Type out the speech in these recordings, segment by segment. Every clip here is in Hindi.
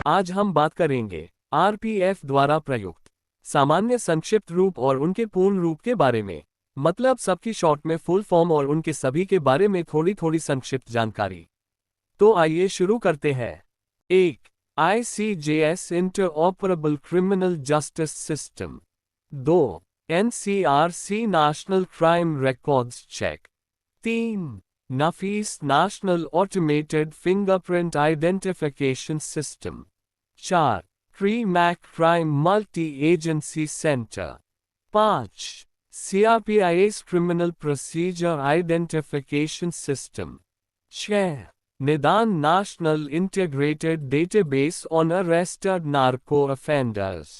आज हम बात करेंगे आरपीएफ द्वारा प्रयुक्त सामान्य संक्षिप्त रूप और उनके पूर्ण रूप के बारे में, मतलब सबकी शॉर्ट में फुल फॉर्म और उनके सभी के बारे में थोड़ी थोड़ी संक्षिप्त जानकारी। तो आइए शुरू करते हैं। 1. ICJS interoperable criminal justice system. 2. NCRC national crime records check. 3. NAFIS national automated fingerprint identification system. 4. CRIMAC crime multi agency centre. 5. CRPIS criminal procedure identification system. 6. Nidaan national integrated database on arrested narco offenders.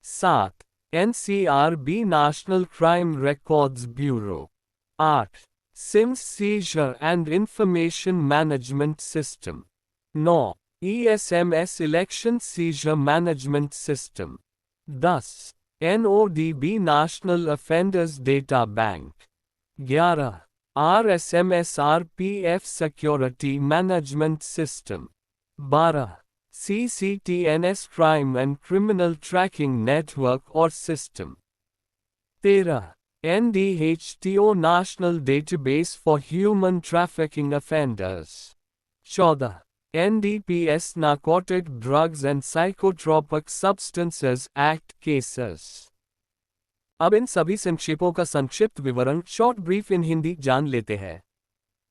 7. NCRB national crime records bureau. 8. SIMS Seizure and Information Management System. 9. ESMS Election Seizure Management System. 10. NODB National Offenders Data Bank. 11. RSMS RPF Security Management System. 12. CCTNS Crime and Criminal Tracking Network or System. 13. NDHTO National Database for Human Trafficking Offenders. 14. NDPS Narcotic Drugs and Psychotropic Substances Act Cases. अब इन सभी संक्षेपों का संक्षिप्त विवरण शॉर्ट ब्रीफ इन हिंदी जान लेते हैं।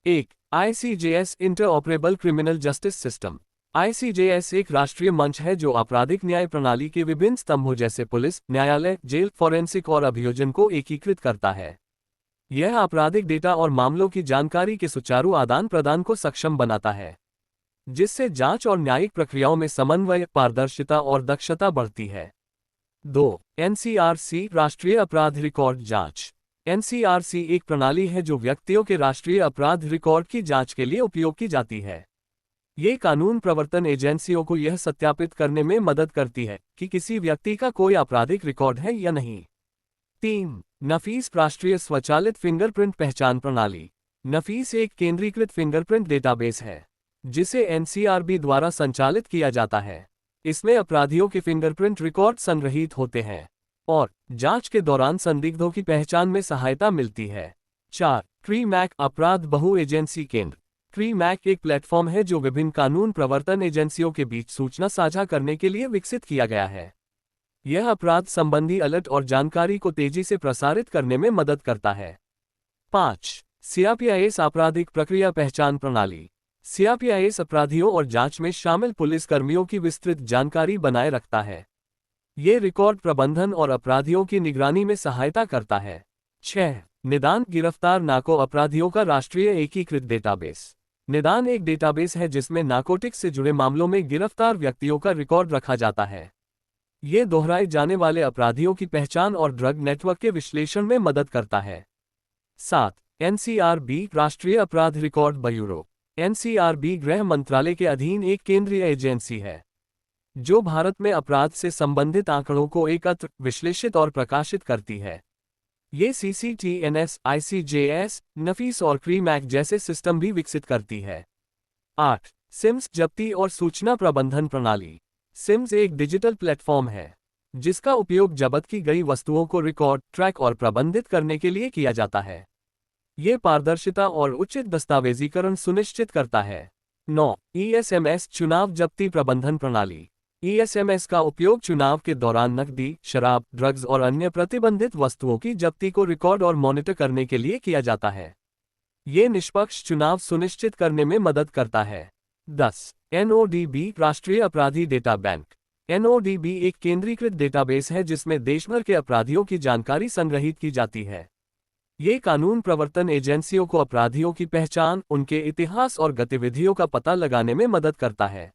1. ICJS interoperable criminal justice system. ICJS एक राष्ट्रीय मंच है जो आपराधिक न्याय प्रणाली के विभिन्न स्तंभों जैसे पुलिस, न्यायालय, जेल, फोरेंसिक और अभियोजन को एकीकृत करता है। यह आपराधिक डेटा और मामलों की जानकारी के सुचारू आदान प्रदान को सक्षम बनाता है, जिससे जांच और न्यायिक प्रक्रियाओं में समन्वय, पारदर्शिता और दक्षता बढ़ती है। 2. NCRC राष्ट्रीय अपराध रिकॉर्ड जांच। NCRC एक प्रणाली है जो व्यक्तियों के राष्ट्रीय अपराध रिकॉर्ड की जांच के लिए उपयोग की जाती है। ये कानून प्रवर्तन एजेंसियों को यह सत्यापित करने में मदद करती है कि किसी व्यक्ति का कोई आपराधिक रिकॉर्ड है या नहीं। 3. नफीस राष्ट्रीय स्वचालित फिंगरप्रिंट पहचान प्रणाली। नफीस एक केंद्रीकृत फिंगरप्रिंट डेटाबेस है जिसे NCRB द्वारा संचालित किया जाता है। इसमें अपराधियों के फिंगरप्रिंट रिकॉर्ड संग्रहित होते हैं और जांच के दौरान संदिग्धों की पहचान में सहायता मिलती है। 4. CRIMAC अपराध बहु एजेंसी केंद्र। CRIMAC एक प्लेटफॉर्म है जो विभिन्न कानून प्रवर्तन एजेंसियों के बीच सूचना साझा करने के लिए विकसित किया गया है। यह अपराध संबंधी अलर्ट और जानकारी को तेजी से प्रसारित करने में मदद करता है। 5. CRPIS आपराधिक प्रक्रिया पहचान प्रणाली। CRPIS अपराधियों और जांच में शामिल पुलिस कर्मियों की विस्तृत जानकारी बनाए रखता है। ये रिकॉर्ड प्रबंधन और अपराधियों की निगरानी में सहायता करता है। 6. निदान गिरफ्तार नाको अपराधियों का राष्ट्रीय एकीकृत डेटाबेस। निदान एक डेटाबेस है जिसमें नार्कोटिक्स से जुड़े मामलों में गिरफ्तार व्यक्तियों का रिकॉर्ड रखा जाता है। ये दोहराए जाने वाले अपराधियों की पहचान और ड्रग नेटवर्क के विश्लेषण में मदद करता है। 7. NCRB राष्ट्रीय अपराध रिकॉर्ड ब्यूरो। NCRB गृह मंत्रालय के अधीन एक केंद्रीय एजेंसी है जो भारत में अपराध से संबंधित आंकड़ों को एकत्र, विश्लेषित और प्रकाशित करती है। ये CCTNS, ICJS, नफीस और CRIMAC जैसे सिस्टम भी विकसित करती है। 8. SIMS जब्ती और सूचना प्रबंधन प्रणाली। SIMS एक डिजिटल प्लेटफॉर्म है जिसका उपयोग जब्त की गई वस्तुओं को रिकॉर्ड, ट्रैक और प्रबंधित करने के लिए किया जाता है। ये पारदर्शिता और उचित दस्तावेजीकरण सुनिश्चित करता है। 9. ESMS चुनाव जब्ती प्रबंधन प्रणाली। ESMS का उपयोग चुनाव के दौरान नकदी, शराब, ड्रग्स और अन्य प्रतिबंधित वस्तुओं की जब्ती को रिकॉर्ड और मॉनिटर करने के लिए किया जाता है। ये निष्पक्ष चुनाव सुनिश्चित करने में मदद करता है। 10. NODB राष्ट्रीय अपराधी डेटा बैंक। NODB एक केंद्रीकृत डेटाबेस है जिसमें देशभर के अपराधियों की जानकारी संग्रहित की जाती है। ये कानून प्रवर्तन एजेंसियों को अपराधियों की पहचान, उनके इतिहास और गतिविधियों का पता लगाने में मदद करता है।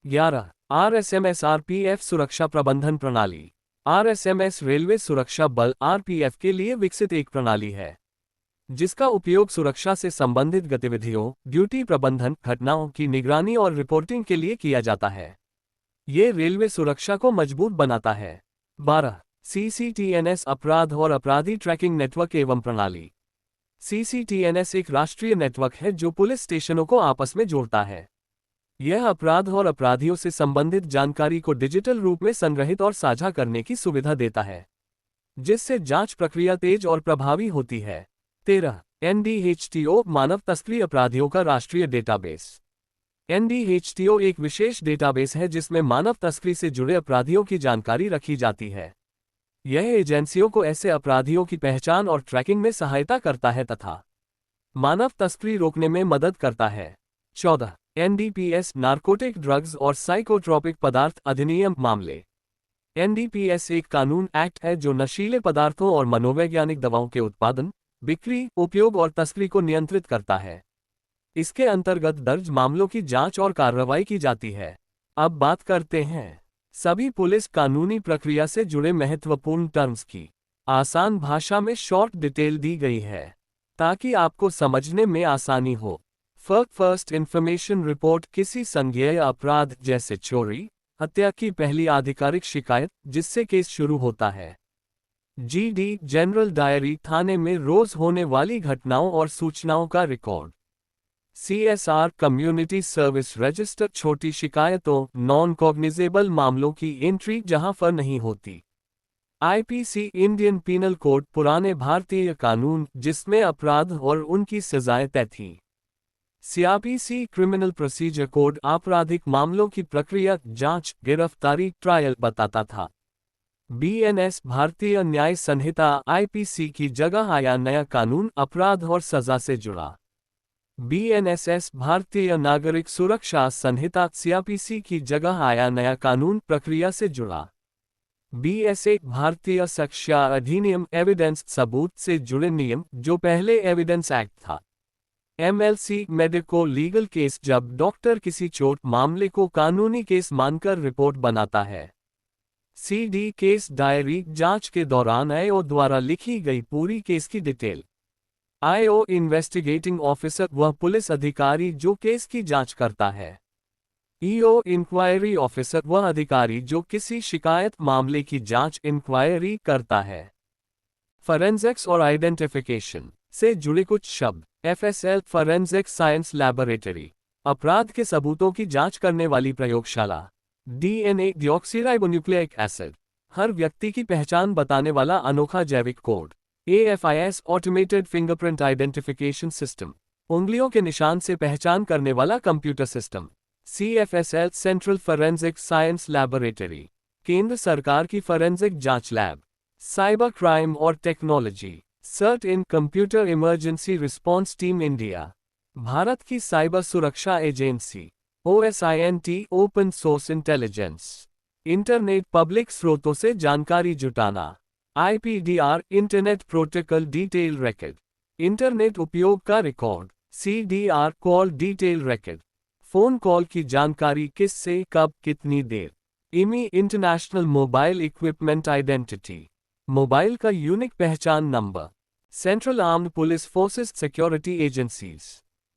11. RSMS RPF सुरक्षा प्रबंधन प्रणाली। RSMS रेलवे सुरक्षा बल RPF के लिए विकसित एक प्रणाली है जिसका उपयोग सुरक्षा से संबंधित गतिविधियों, ड्यूटी प्रबंधन, घटनाओं की निगरानी और रिपोर्टिंग के लिए किया जाता है। ये रेलवे सुरक्षा को मजबूत बनाता है। 12. CCTNS अपराध और अपराधी ट्रैकिंग नेटवर्क एवं प्रणाली। CCTNS एक राष्ट्रीय नेटवर्क है जो पुलिस स्टेशनों को आपस में जोड़ता है। यह अपराध और अपराधियों से संबंधित जानकारी को डिजिटल रूप में संग्रहित और साझा करने की सुविधा देता है, जिससे जांच प्रक्रिया तेज और प्रभावी होती है। 13. NDHTO मानव तस्करी अपराधियों का राष्ट्रीय डेटाबेस। NDHTO एक विशेष डेटाबेस है जिसमें मानव तस्करी से जुड़े अपराधियों की जानकारी रखी जाती है। यह एजेंसियों को ऐसे अपराधियों की पहचान और ट्रैकिंग में सहायता करता है तथा मानव तस्करी रोकने में मदद करता है। 14. NDPS नारकोटिक ड्रग्स और साइकोट्रोपिक पदार्थ अधिनियम मामले। NDPS एक कानून एक्ट है जो नशीले पदार्थों और मनोवैज्ञानिक दवाओं के उत्पादन, बिक्री, उपयोग और तस्करी को नियंत्रित करता है। इसके अंतर्गत दर्ज मामलों की जांच और कार्रवाई की जाती है। अब बात करते हैं सभी पुलिस कानूनी प्रक्रिया से जुड़े महत्वपूर्ण टर्म्स की। आसान भाषा में शॉर्ट डिटेल दी गई है ताकि आपको समझने में आसानी हो। फर्स्ट इंफॉर्मेशन रिपोर्ट किसी संज्ञेय अपराध जैसे चोरी, हत्या की पहली आधिकारिक शिकायत जिससे केस शुरू होता है। GD जनरल डायरी थाने में रोज होने वाली घटनाओं और सूचनाओं का record. CSR community service register छोटी शिकायतों नॉन कॉग्निजेबल मामलों की एंट्री जहां फर नहीं होती। IPC इंडियन पीनल कोड पुराने भारतीय कानून जिसमें अपराध और उनकी सजाएं तय थीं। CRPC क्रिमिनल प्रोसीजर कोड आपराधिक मामलों की प्रक्रिया, जांच, गिरफ्तारी, ट्रायल बताता था। BNS भारतीय न्याय संहिता IPC की जगह आया नया कानून अपराध और सजा से जुड़ा। BNSS भारतीय नागरिक सुरक्षा संहिता CRPC की जगह आया नया कानून प्रक्रिया से जुड़ा। BSA भारतीय शिक्षा अधिनियम एविडेंस सबूत से जुड़े नियम जो पहले एविडेंस एक्ट था। MLC मेडिको लीगल केस जब डॉक्टर किसी चोट मामले को कानूनी केस मानकर रिपोर्ट बनाता है। CD केस डायरी जांच के दौरान IO द्वारा लिखी गई पूरी केस की डिटेल। IO इन्वेस्टिगेटिंग ऑफिसर वह पुलिस अधिकारी जो केस की जांच करता है। EO इंक्वायरी ऑफिसर वह अधिकारी जो किसी शिकायत मामले की जांच इंक्वायरी करता है। फॉरेंसिक्स और आइडेंटिफिकेशन से जुड़े कुछ शब्द। FSL फॉरेंसिक साइंस लैबोरेटरी अपराध के सबूतों की जांच करने वाली प्रयोगशाला। DNA डिऑक्सीराइबोन्यूक्लिक एसिड हर व्यक्ति की पहचान बताने वाला अनोखा जैविक कोड। AFIS automated fingerprint identification system उंगलियों के निशान से पहचान करने वाला computer system. CFSL central forensic science laboratory केंद्र सरकार की फॉरेंसिक जांच लैब। साइबर क्राइम और technology CERT in computer emergency response team India Bharat की साइबर सुरक्षा agency. OSINT open source intelligence internet public स्रोतों से जानकारी जुटाना। IPDR internet protocol detail record internet उपयोग का record. CDR call detail record phone call की जानकारी किससे कब कितनी देर। IMEI international mobile equipment identity mobile का यूनिक पहचान number. Central armed police forces security agencies.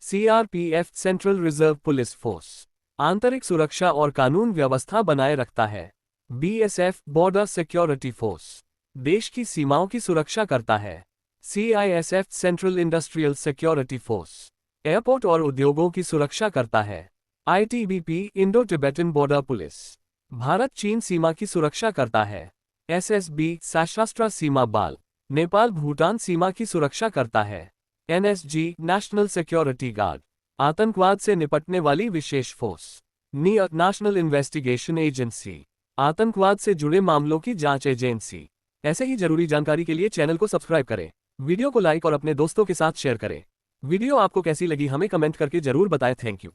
CRPF central reserve police force आंतरिक सुरक्षा और कानून व्यवस्था बनाए रखता है। BSF बॉर्डर सिक्योरिटी फोर्स देश की सीमाओं की सुरक्षा करता है। CISF central industrial security force airport और उद्योगों की सुरक्षा करता है। ITBP Indo Tibetan border police Bharat चीन सीमा की सुरक्षा करता है। SSB सशस्त्र सीमा बल नेपाल भूटान सीमा की सुरक्षा करता है। NSG नेशनल सिक्योरिटी गार्ड आतंकवाद से निपटने वाली विशेष force. NIA national investigation agency आतंकवाद से जुड़े मामलों की जांच एजेंसी। ऐसे ही जरूरी जानकारी के लिए चैनल को सब्सक्राइब करें, वीडियो को लाइक और अपने दोस्तों के साथ शेयर करें। वीडियो आपको कैसी लगी हमें कमेंट करके जरूर बताएं। Thank you.